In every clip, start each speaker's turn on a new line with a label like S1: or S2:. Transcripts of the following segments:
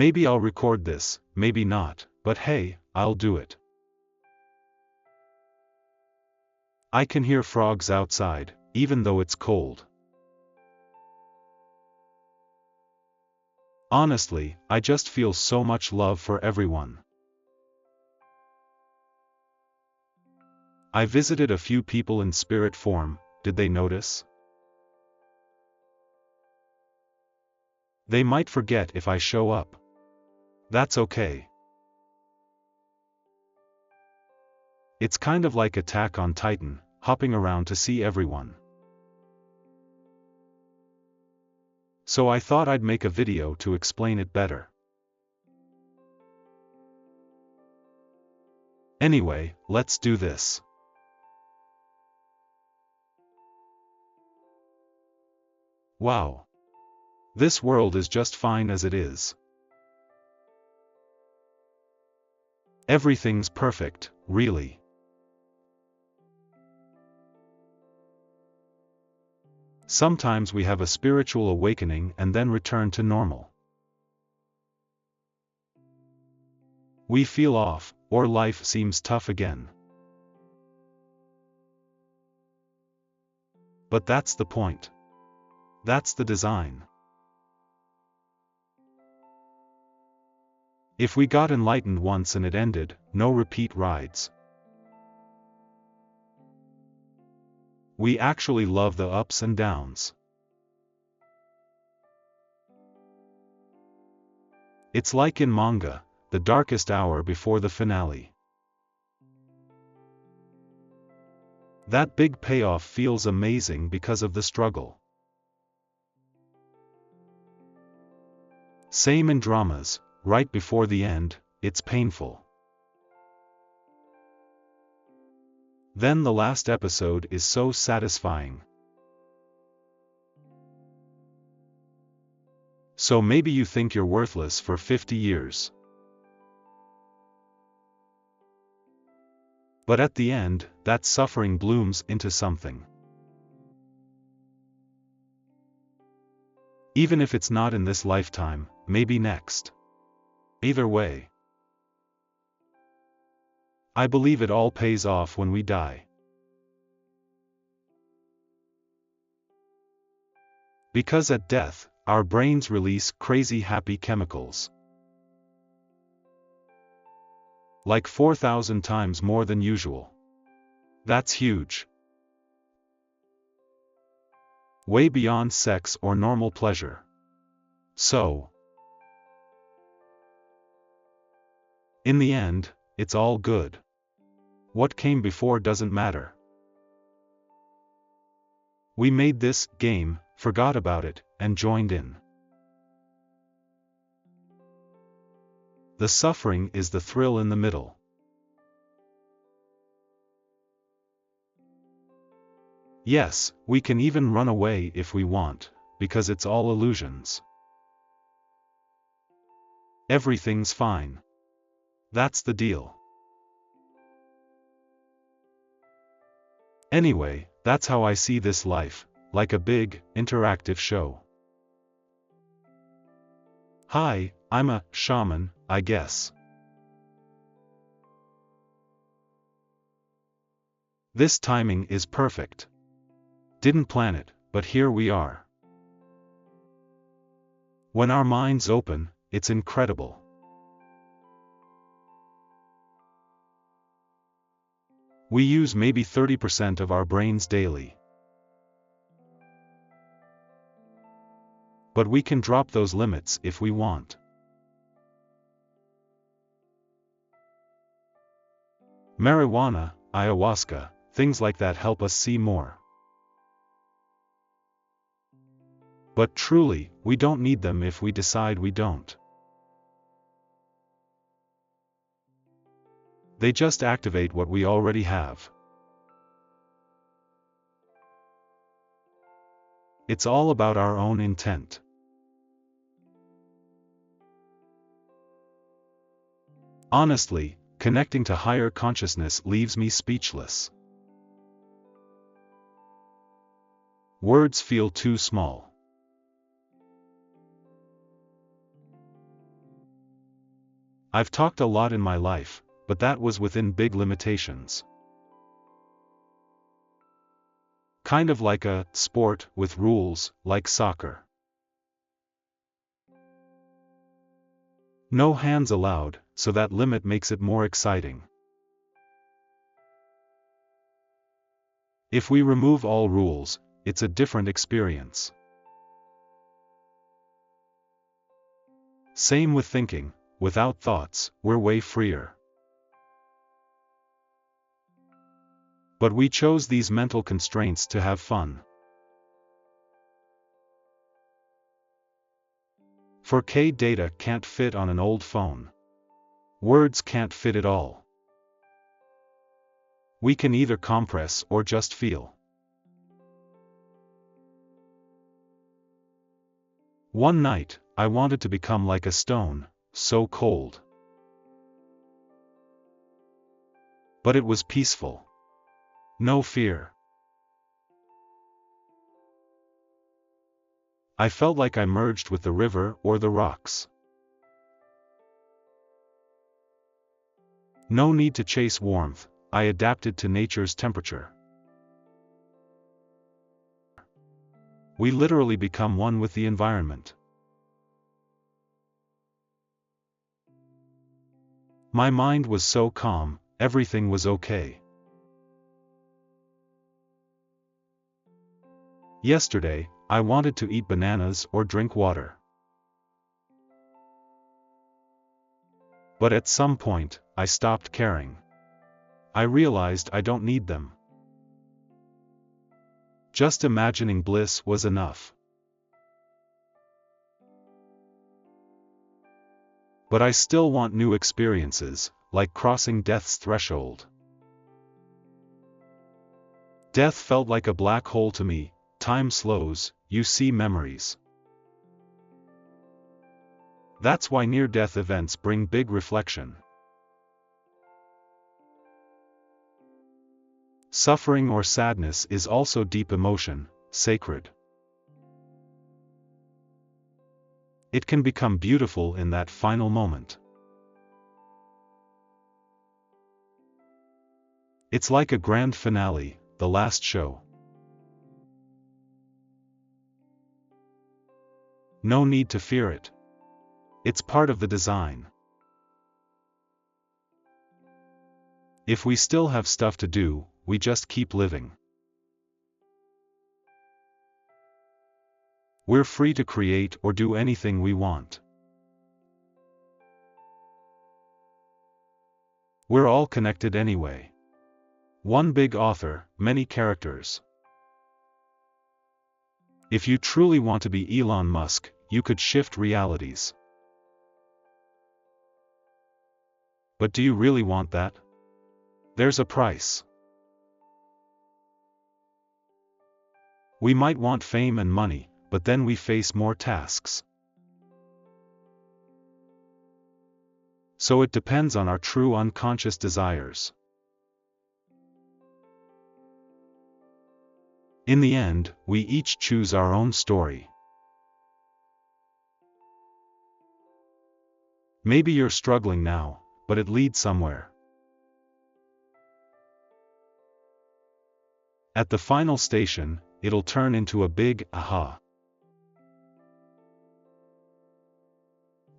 S1: Maybe I'll record this, maybe not, but hey, I'll do it. I can hear frogs outside, even though it's cold. Honestly, I just feel so much love for everyone. I visited a few people in spirit form, did they notice? They might forget if I show up. That's okay. It's kind of like Attack on Titan, hopping around to see everyone. So I thought I'd make a video to explain it better. Anyway, let's do this. Wow. This world is just fine as it is. Everything's perfect, really. Sometimes we have a spiritual awakening and then return to normal. We feel off, or life seems tough again. But that's the point. That's the design. If we got enlightened once and it ended, no repeat rides. We actually love the ups and downs. It's like in manga, the darkest hour before the finale. That big payoff feels amazing because of the struggle. Same in dramas, right before the end, it's painful. Then the last episode is so satisfying. So maybe you think you're worthless for 50 years. But at the end, that suffering blooms into something. Even if it's not in this lifetime, maybe next. Either way, I believe it all pays off when we die. Because at death, our brains release crazy happy chemicals. Like 4,000 times more than usual. That's huge. Way beyond sex or normal pleasure. So, in the end, it's all good. What came before doesn't matter. We made this game, forgot about it, and joined in. The suffering is the thrill in the middle. Yes, we can even run away if we want, because it's all illusions. Everything's fine. That's the deal. Anyway, that's how I see this life, like a big, interactive show. Hi, I'm a shaman, I guess. This timing is perfect. Didn't plan it, but here we are. When our minds open, it's incredible. We use maybe 30% of our brains daily. But we can drop those limits if we want. Marijuana, ayahuasca, things like that help us see more. But truly, we don't need them if we decide we don't. They just activate what we already have. It's all about our own intent. Honestly, connecting to higher consciousness leaves me speechless. Words feel too small. I've talked a lot in my life, but that was within big limitations. Kind of like a sport with rules, like soccer. No hands allowed, so that limit makes it more exciting. If we remove all rules, it's a different experience. Same with thinking. Without thoughts, we're way freer. But we chose these mental constraints to have fun. 4K data can't fit on an old phone. Words can't fit it all. We can either compress or just feel. One night, I wanted to become like a stone, so cold. But it was peaceful. No fear. I felt like I merged with the river or the rocks. No need to chase warmth, I adapted to nature's temperature. We literally become one with the environment. My mind was so calm, everything was okay. Yesterday, I wanted to eat bananas or drink water. But at some point, I stopped caring. I realized I don't need them. Just imagining bliss was enough. But I still want new experiences, like crossing death's threshold. Death felt like a black hole to me. Time slows, you see memories. That's why near-death events bring big reflection. Suffering or sadness is also deep emotion, sacred. It can become beautiful in that final moment. It's like a grand finale, the last show. No need to fear it. It's part of the design. If we still have stuff to do, we just keep living. We're free to create or do anything we want. We're all connected anyway. One big author, many characters. If you truly want to be Elon Musk, you could shift realities. But do you really want that? There's a price. We might want fame and money, but then we face more tasks. So it depends on our true unconscious desires. In the end, we each choose our own story. Maybe you're struggling now, but it leads somewhere. At the final station, it'll turn into a big aha.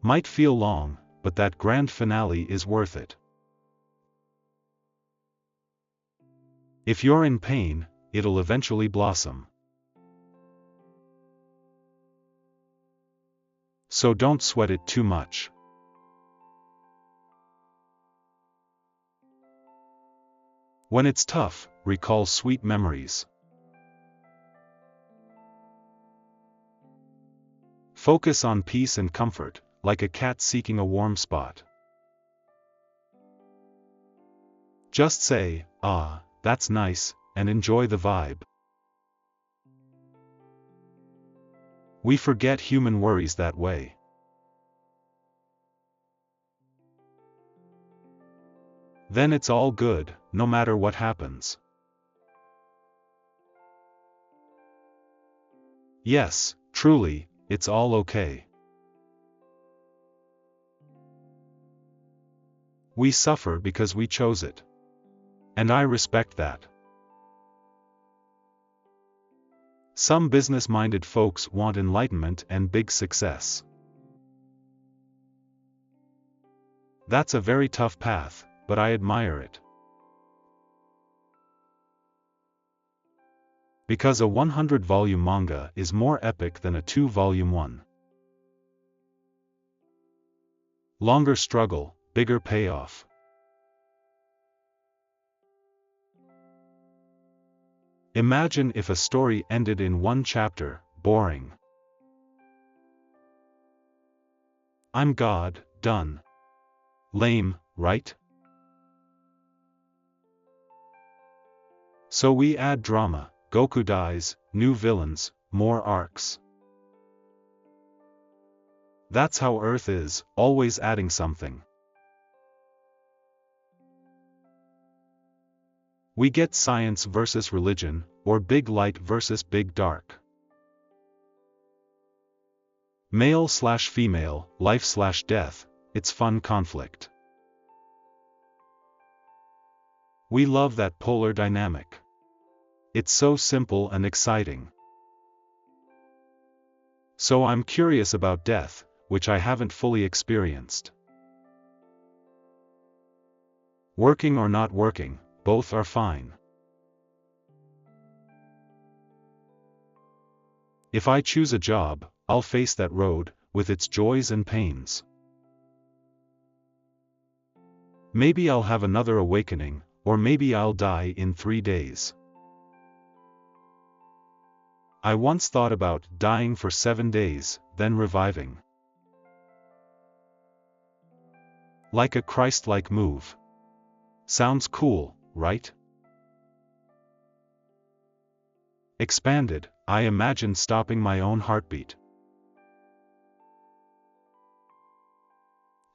S1: Might feel long, but that grand finale is worth it. If you're in pain, it'll eventually blossom. So don't sweat it too much. When it's tough, recall sweet memories. Focus on peace and comfort, like a cat seeking a warm spot. Just say, "Ah, that's nice," and enjoy the vibe. We forget human worries that way. Then it's all good, no matter what happens. Yes, truly, it's all okay. We suffer because we chose it. And I respect that. Some business-minded folks want enlightenment and big success. That's a very tough path, but I admire it. Because a 100-volume manga is more epic than a 2-volume one. Longer struggle, bigger payoff. Imagine if a story ended in one chapter, boring. I'm God, done. Lame, right? So we add drama, Goku dies, new villains, more arcs. That's how Earth is, always adding something. We get science versus religion, or big light versus big dark. Male/female, life/death, it's fun conflict. We love that polar dynamic. It's so simple and exciting. So I'm curious about death, which I haven't fully experienced. Working or not working, both are fine. If I choose a job, I'll face that road, with its joys and pains. Maybe I'll have another awakening, or maybe I'll die in 3 days. I once thought about dying for 7 days, then reviving. Like a Christ-like move. Sounds cool, right? Expanded, I imagined stopping my own heartbeat.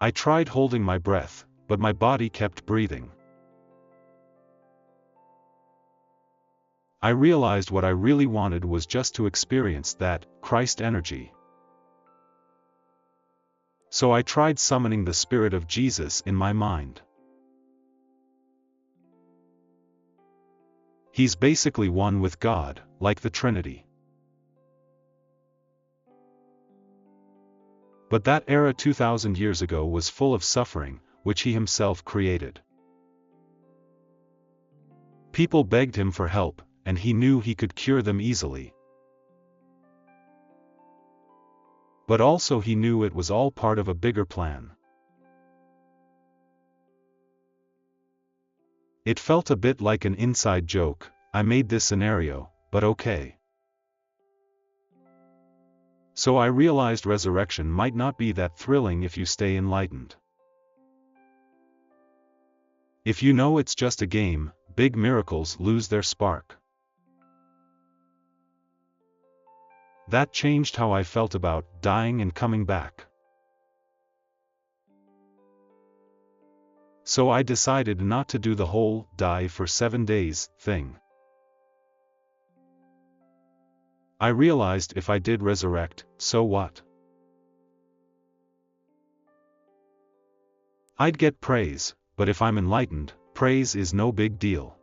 S1: I tried holding my breath, but my body kept breathing. I realized what I really wanted was just to experience that Christ energy. So I tried summoning the spirit of Jesus in my mind. He's basically one with God, like the Trinity. But that era 2,000 years ago was full of suffering, which he himself created. People begged him for help, and he knew he could cure them easily. But also he knew it was all part of a bigger plan. It felt a bit like an inside joke. I made this scenario, but okay. So I realized resurrection might not be that thrilling if you stay enlightened. If you know it's just a game, big miracles lose their spark. That changed how I felt about dying and coming back. So I decided not to do the whole die for 7 days thing. I realized if I did resurrect, so what? I'd get praise, but if I'm enlightened, praise is no big deal.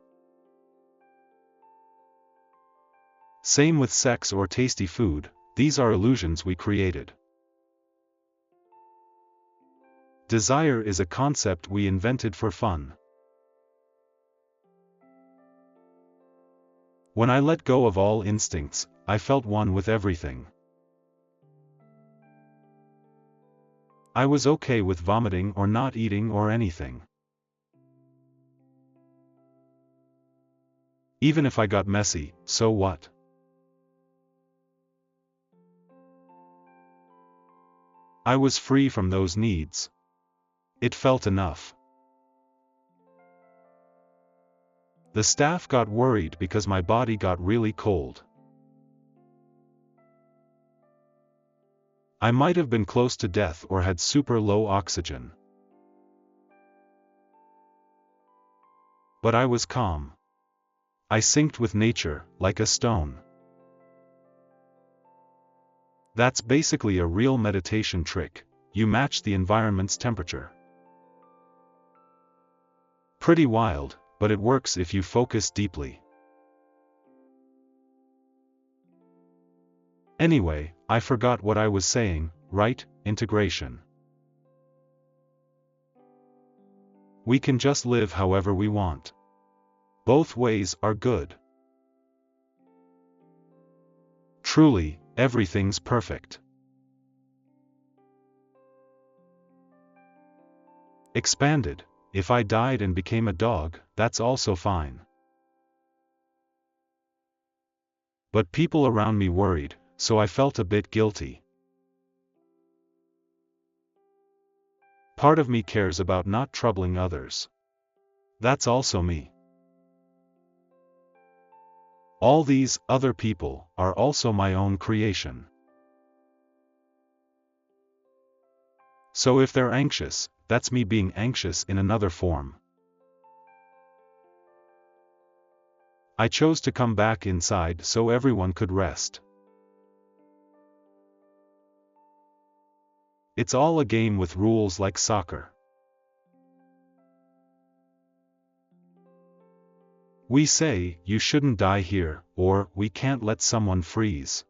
S1: Same with sex or tasty food, these are illusions we created. Desire is a concept we invented for fun. When I let go of all instincts, I felt one with everything. I was okay with vomiting or not eating or anything. Even if I got messy, so what? I was free from those needs. It felt enough. The staff got worried because my body got really cold. I might have been close to death or had super low oxygen. But I was calm. I synced with nature, like a stone. That's basically a real meditation trick. You match the environment's temperature. Pretty wild, but it works if you focus deeply. Anyway, I forgot what I was saying, right? Integration. We can just live however we want. Both ways are good. Truly, everything's perfect. Expanded. If I died and became a dog, that's also fine. But people around me worried, so I felt a bit guilty. Part of me cares about not troubling others. That's also me. All these other people are also my own creation. So if they're anxious, that's me being anxious in another form. I chose to come back inside so everyone could rest. It's all a game with rules like soccer. We say, you shouldn't die here, or, we can't let someone freeze.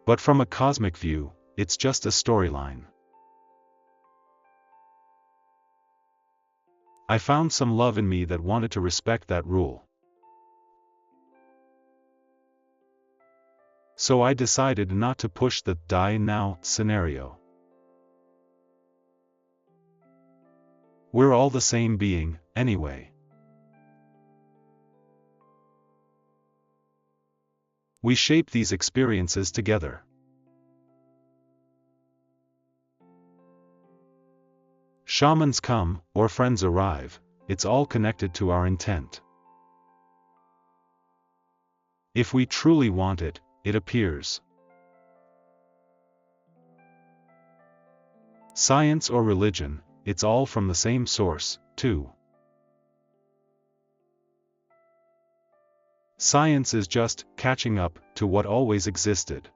S1: But from a cosmic view, it's just a storyline. I found some love in me that wanted to respect that rule. So I decided not to push the die now scenario. We're all the same being, anyway. We shape these experiences together. Shamans come, or friends arrive, it's all connected to our intent. If we truly want it, it appears. Science or religion, it's all from the same source, too. Science is just catching up to what always existed.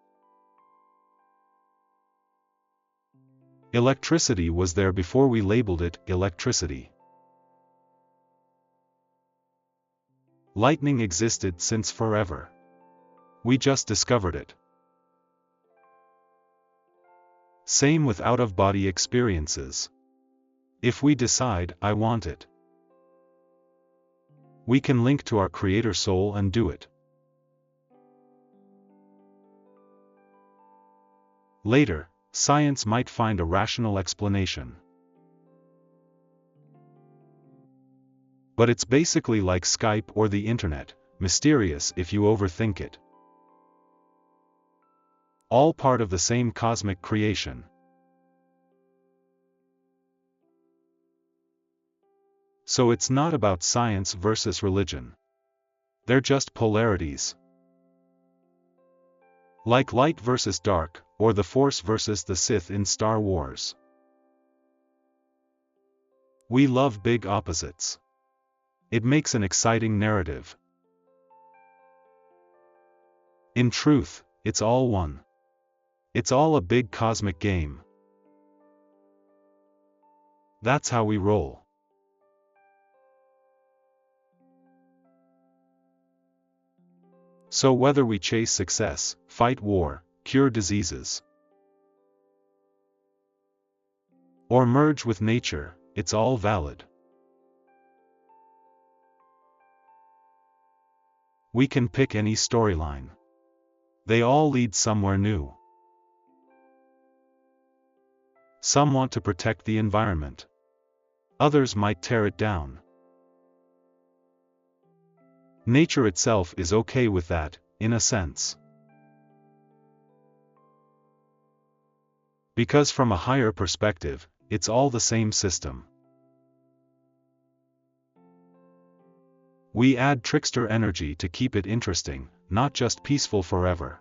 S1: Electricity was there before we labeled it electricity. Lightning existed since forever. We just discovered it. Same with out-of-body experiences. If we decide, I want it, we can link to our creator soul and do it. Later, science might find a rational explanation. But it's basically like Skype or the internet, mysterious if you overthink it. All part of the same cosmic creation. So it's not about science versus religion. They're just polarities. Like light versus dark, or the Force versus the Sith in Star Wars. We love big opposites. It makes an exciting narrative. In truth, it's all one. It's all a big cosmic game. That's how we roll. So whether we chase success, fight war, cure diseases, or merge with nature, it's all valid. We can pick any storyline. They all lead somewhere new. Some want to protect the environment. Others might tear it down. Nature itself is okay with that, in a sense. Because from a higher perspective, it's all the same system. We add trickster energy to keep it interesting, not just peaceful forever.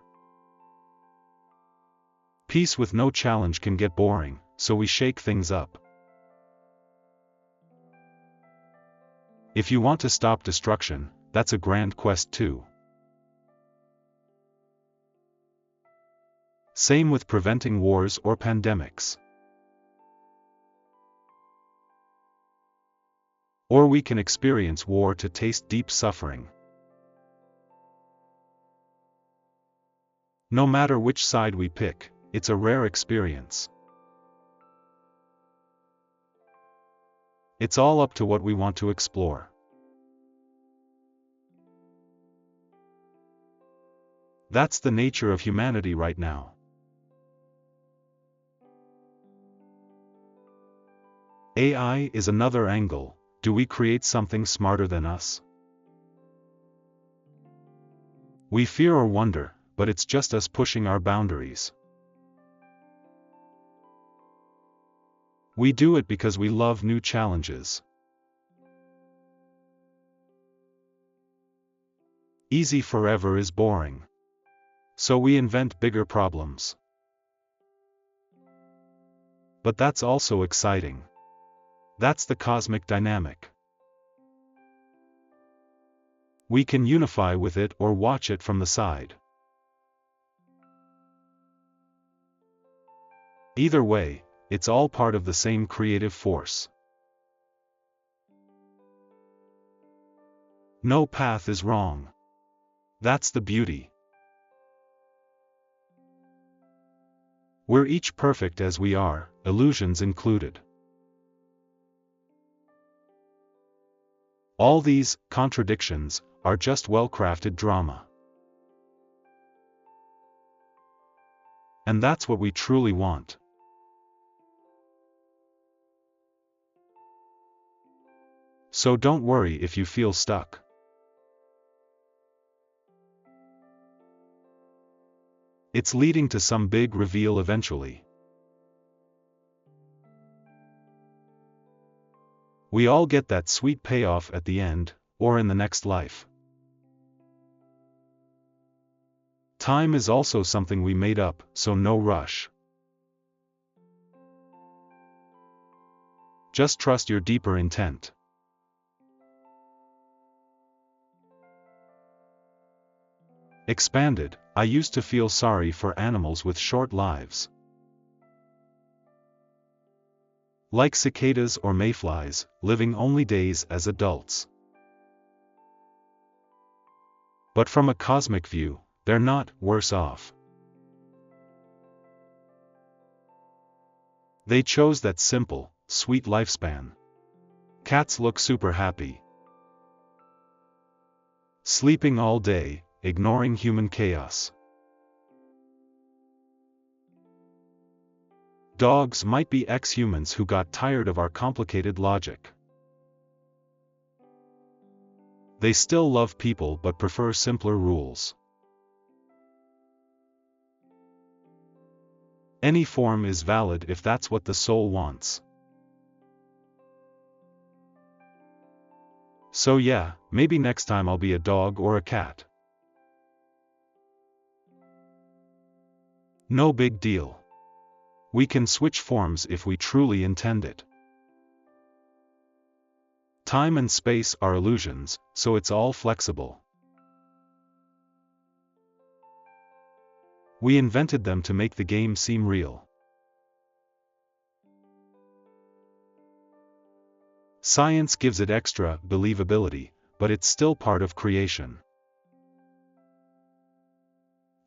S1: Peace with no challenge can get boring, so we shake things up. If you want to stop destruction, that's a grand quest too. Same with preventing wars or pandemics. Or we can experience war to taste deep suffering. No matter which side we pick, it's a rare experience. It's all up to what we want to explore. That's the nature of humanity right now. AI is another angle. Do we create something smarter than us? We fear or wonder, but it's just us pushing our boundaries. We do it because we love new challenges. Easy forever is boring. So we invent bigger problems. But that's also exciting. That's the cosmic dynamic. We can unify with it or watch it from the side. Either way, it's all part of the same creative force. No path is wrong. That's the beauty. We're each perfect as we are, illusions included. All these contradictions are just well-crafted drama. And that's what we truly want. So don't worry if you feel stuck. It's leading to some big reveal eventually. We all get that sweet payoff at the end, or in the next life. Time is also something we made up, so no rush. Just trust your deeper intent. Expanded, I used to feel sorry for animals with short lives. Like cicadas or mayflies, living only days as adults. But from a cosmic view, they're not worse off. They chose that simple, sweet lifespan. Cats look super happy. Sleeping all day, ignoring human chaos. Dogs might be ex-humans who got tired of our complicated logic. They still love people but prefer simpler rules. Any form is valid if that's what the soul wants. So yeah, maybe next time I'll be a dog or a cat. No big deal. We can switch forms if we truly intend it. Time and space are illusions, so it's all flexible. We invented them to make the game seem real. Science gives it extra believability, but it's still part of creation.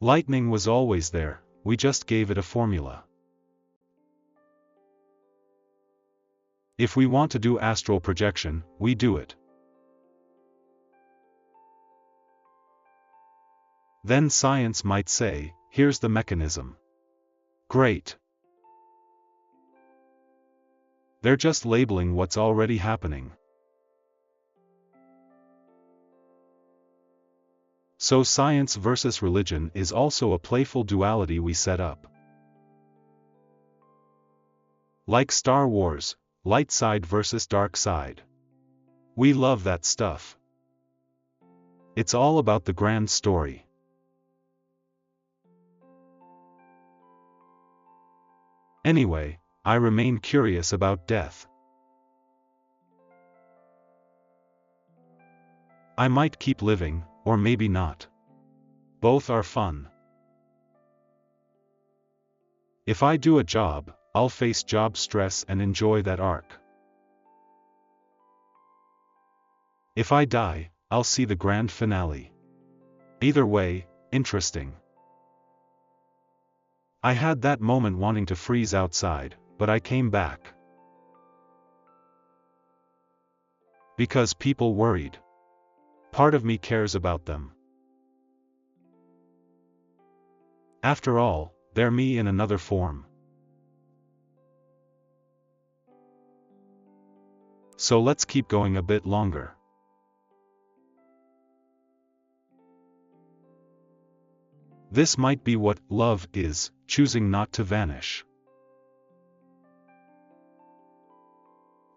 S1: Lightning was always there, we just gave it a formula. If we want to do astral projection, we do it. Then science might say, here's the mechanism. Great. They're just labeling what's already happening. So science versus religion is also a playful duality we set up. Like Star Wars, light side versus dark side. We love that stuff. It's all about the grand story. Anyway, I remain curious about death. I might keep living, or maybe not. Both are fun. If I do a job, I'll face job stress and enjoy that arc. If I die, I'll see the grand finale. Either way, interesting. I had that moment wanting to freeze outside, but I came back. Because people worried. Part of me cares about them. After all, they're me in another form. So let's keep going a bit longer. This might be what love is, choosing not to vanish.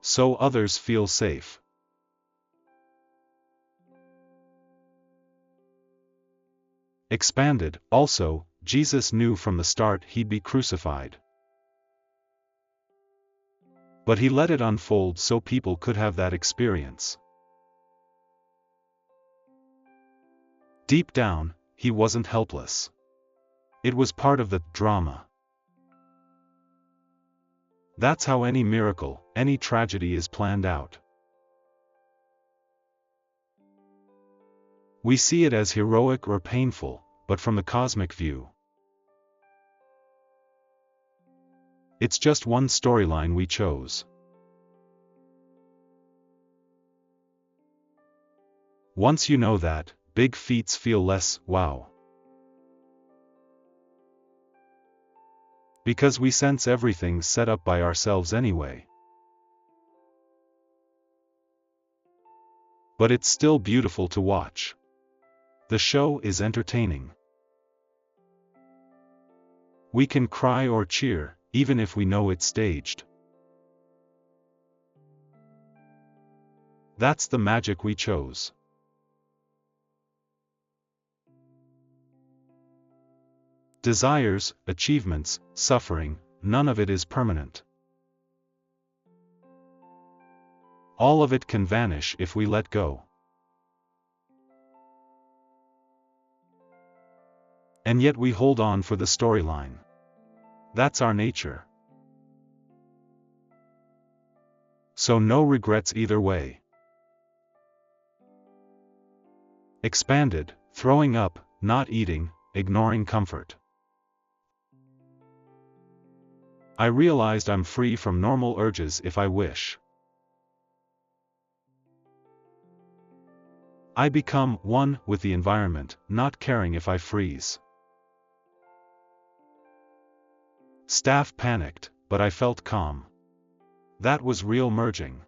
S1: So others feel safe. Expanded, also, Jesus knew from the start he'd be crucified. But he let it unfold so people could have that experience. Deep down, he wasn't helpless. It was part of the drama. That's how any miracle, any tragedy is planned out. We see it as heroic or painful, but from the cosmic view. It's just one storyline we chose. Once you know that, big feats feel less wow. Because we sense everything's set up by ourselves anyway. But it's still beautiful to watch. The show is entertaining. We can cry or cheer, even if we know it's staged. That's the magic we chose. Desires, achievements, suffering, none of it is permanent. All of it can vanish if we let go. And yet we hold on for the storyline. That's our nature. So no regrets either way. Expanded, throwing up, not eating, ignoring comfort. I realized I'm free from normal urges if I wish. I become one with the environment, not caring if I freeze. Staff panicked, but I felt calm. That was real merging.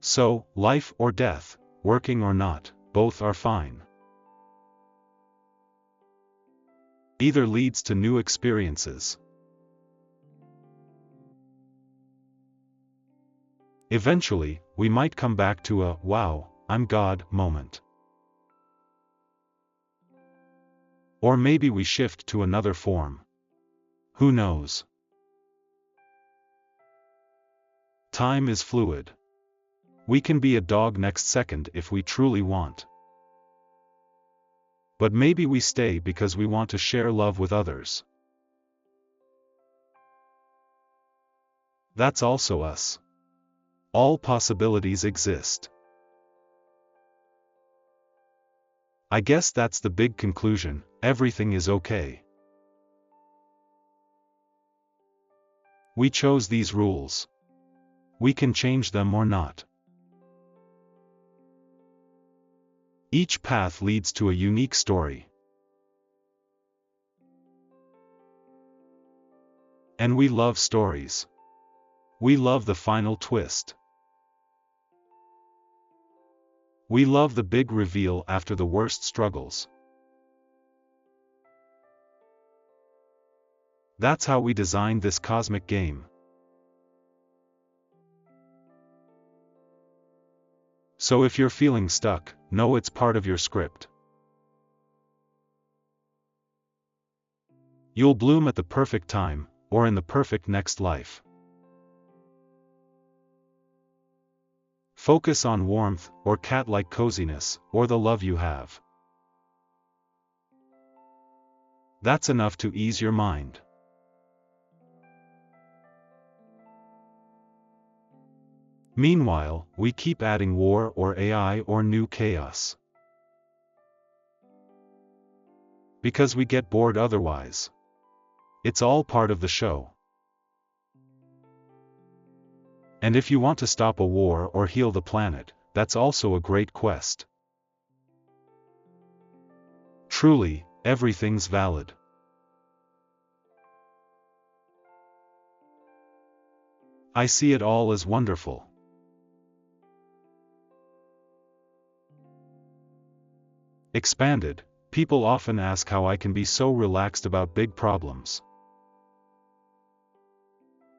S1: So, life or death, working or not, both are fine. Either leads to new experiences. Eventually, we might come back to a wow, I'm God moment. Or maybe we shift to another form. Who knows? Time is fluid. We can be a dog next second if we truly want. But maybe we stay because we want to share love with others. That's also us. All possibilities exist. I guess that's the big conclusion, everything is okay. We chose these rules. We can change them or not. Each path leads to a unique story. And we love stories. We love the final twist. We love the big reveal after the worst struggles. That's how we designed this cosmic game. So if you're feeling stuck, know it's part of your script. You'll bloom at the perfect time, or in the perfect next life. Focus on warmth, or cat-like coziness, or the love you have. That's enough to ease your mind. Meanwhile, we keep adding war or AI or new chaos. Because we get bored otherwise. It's all part of the show. And if you want to stop a war or heal the planet, that's also a great quest. Truly, everything's valid. I see it all as wonderful. Expanded, people often ask how I can be so relaxed about big problems.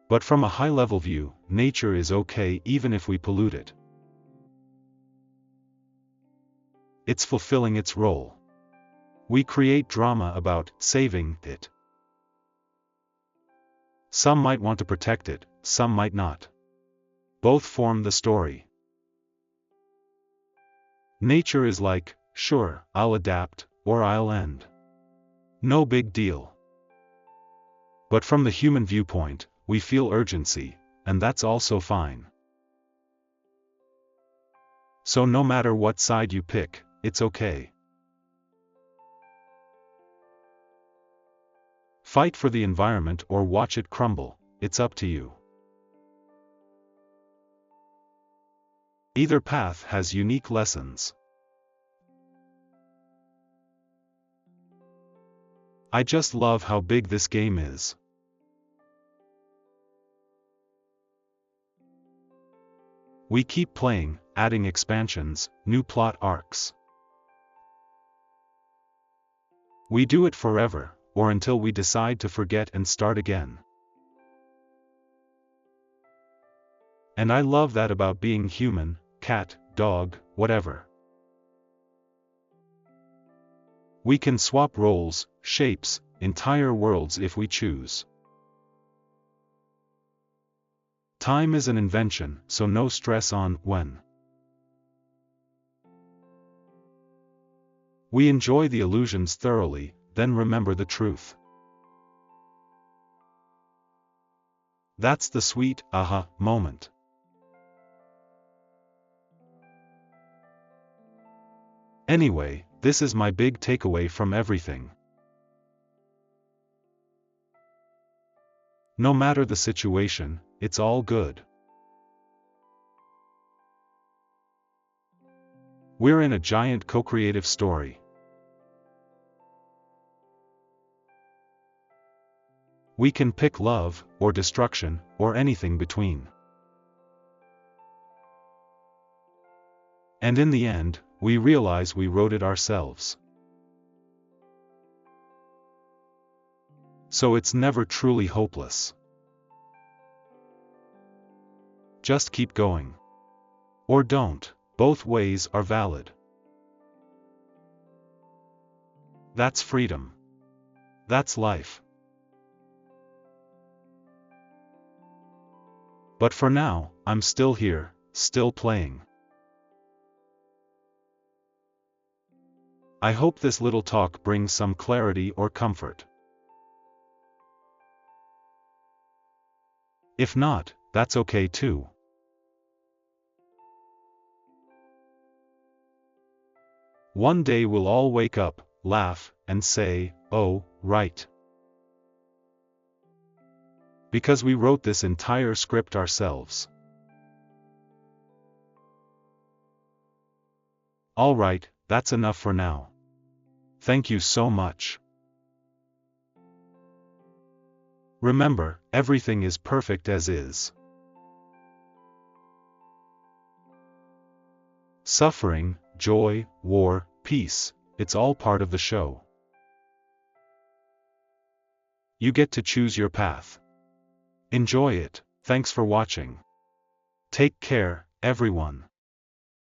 S1: But from a high-level view, nature is okay even if we pollute it. It's fulfilling its role. We create drama about saving it. Some might want to protect it, some might not. Both form the story. Nature is like, sure, I'll adapt, or I'll end. No big deal. But from the human viewpoint, we feel urgency, and that's also fine. So no matter what side you pick, it's okay. Fight for the environment or watch it crumble, it's up to you. Either path has unique lessons. I just love how big this game is. We keep playing, adding expansions, new plot arcs. We do it forever, or until we decide to forget and start again. And I love that about being human, cat, dog, whatever. We can swap roles, shapes, entire worlds if we choose. Time is an invention, so no stress on when. We enjoy the illusions thoroughly, then remember the truth. That's the sweet, aha, moment. Anyway, this is my big takeaway from everything. No matter the situation, it's all good. We're in a giant co-creative story. We can pick love, or destruction, or anything between. And in the end, we realize we wrote it ourselves. So it's never truly hopeless. Just keep going. Or don't, both ways are valid. That's freedom. That's life. But for now, I'm still here, still playing. I hope this little talk brings some clarity or comfort. If not, that's okay too. One day we'll all wake up, laugh, and say, oh, right. Because we wrote this entire script ourselves. Alright, that's enough for now. Thank you so much. Remember, everything is perfect as is. Suffering, joy, war, peace, it's all part of the show. You get to choose your path. Enjoy it. Thanks for watching. Take care, everyone.